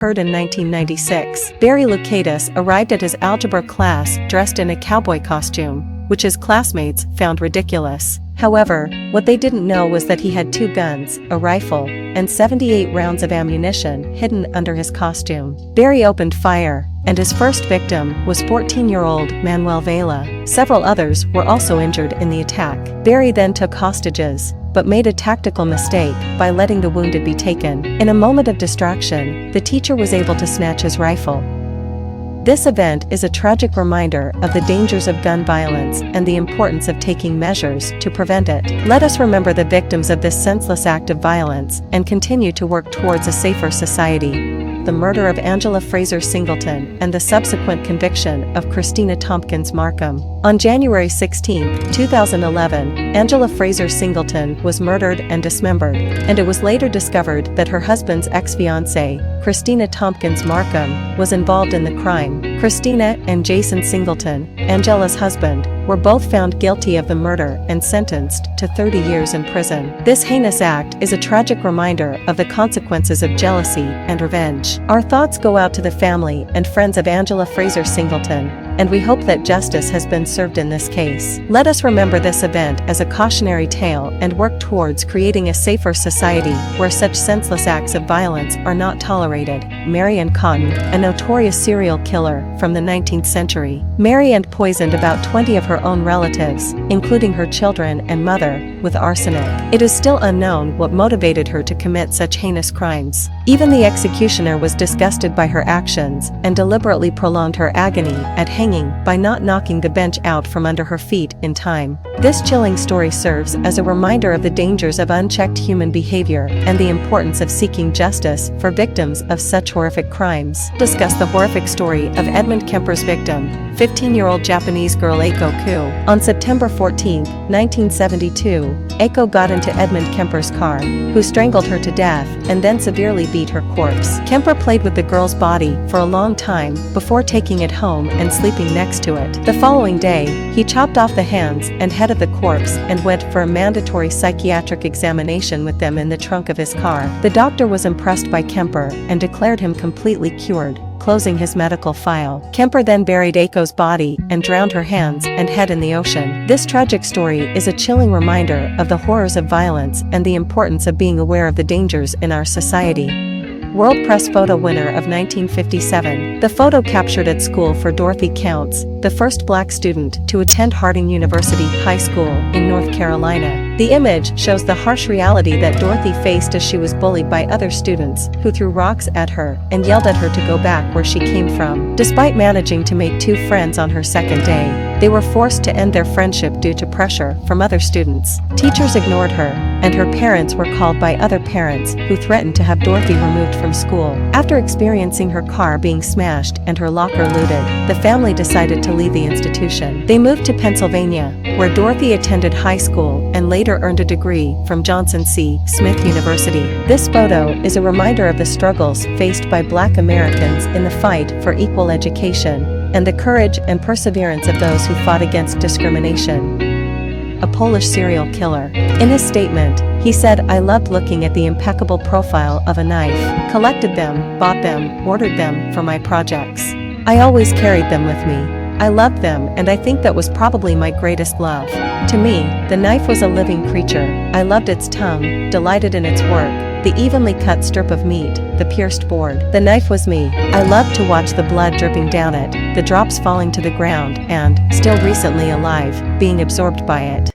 occurred in 1996. Barry Lucatus arrived at his algebra class dressed in a cowboy costume, which his classmates found ridiculous. However, what they didn't know was that he had 2 guns, a rifle, and 78 rounds of ammunition hidden under his costume. Barry opened fire, and his first victim was 14-year-old Manuel Vela. Several others were also injured in the attack. Barry then took hostages, but made a tactical mistake by letting the wounded be taken. In a moment of distraction, the teacher was able to snatch his rifle. This event is a tragic reminder of the dangers of gun violence and the importance of taking measures to prevent it. Let us remember the victims of this senseless act of violence and continue to work towards a safer society. The murder of Angela Fraser Singleton and the subsequent conviction of Christina Tompkins Markham. On January 16, 2011, Angela Fraser Singleton was murdered and dismembered, and it was later discovered that her husband's ex-fiancée, Christina Tompkins Markham, was involved in the crime. Christina and Jason Singleton, Angela's husband, were both found guilty of the murder and sentenced to 30 years in prison. This heinous act is a tragic reminder of the consequences of jealousy and revenge. Our thoughts go out to the family and friends of Angela Fraser Singleton, and we hope that justice has been served in this case. Let us remember this event as a cautionary tale and work towards creating a safer society where such senseless acts of violence are not tolerated. Marion Cotton, a notorious serial killer from the 19th century, Marion poisoned about 20 of her own relatives, including her children and mother, with arsenic. It is still unknown what motivated her to commit such heinous crimes. Even the executioner was disgusted by her actions and deliberately prolonged her agony at hanging by not knocking the bench out from under her feet in time. This chilling story serves as a reminder of the dangers of unchecked human behavior and the importance of seeking justice for victims of such horrific crimes. Discuss the horrific story of Edmund Kemper's victim, 15-year-old Japanese girl Eiko Ku. On September 14, 1972, Eiko got into Edmund Kemper's car, who strangled her to death and then severely beat her corpse. Kemper played with the girl's body for a long time before taking it home and sleeping next to it. The following day, he chopped off the hands and head of the corpse and went for a mandatory psychiatric examination with them in the trunk of his car. The doctor was impressed by Kemper and declared him completely cured, closing his medical file. Kemper then buried Eiko's body and drowned her hands and head in the ocean. This tragic story is a chilling reminder of the horrors of violence and the importance of being aware of the dangers in our society. World Press Photo winner of 1957. The photo captured at school for Dorothy Counts, the first black student to attend Harding University High School in North Carolina. The image shows the harsh reality that Dorothy faced as she was bullied by other students who threw rocks at her and yelled at her to go back where she came from. Despite managing to make 2 friends on her second day, they were forced to end their friendship due to pressure from other students. Teachers ignored her, and her parents were called by other parents who threatened to have Dorothy removed from school. After experiencing her car being smashed and her locker looted, the family decided to leave the institution. They moved to Pennsylvania, where Dorothy attended high school and later earned a degree from Johnson C. Smith University. This photo is a reminder of the struggles faced by Black Americans in the fight for equal education, and the courage and perseverance of those who fought against discrimination. A Polish serial killer. In his statement, he said, "I loved looking at the impeccable profile of a knife, collected them, bought them, ordered them for my projects. I always carried them with me. I loved them, and I think that was probably my greatest love. To me, the knife was a living creature. I loved its tongue, delighted in its work, the evenly cut strip of meat, the pierced board. The knife was me. I loved to watch the blood dripping down it, the drops falling to the ground, and, still recently alive, being absorbed by it."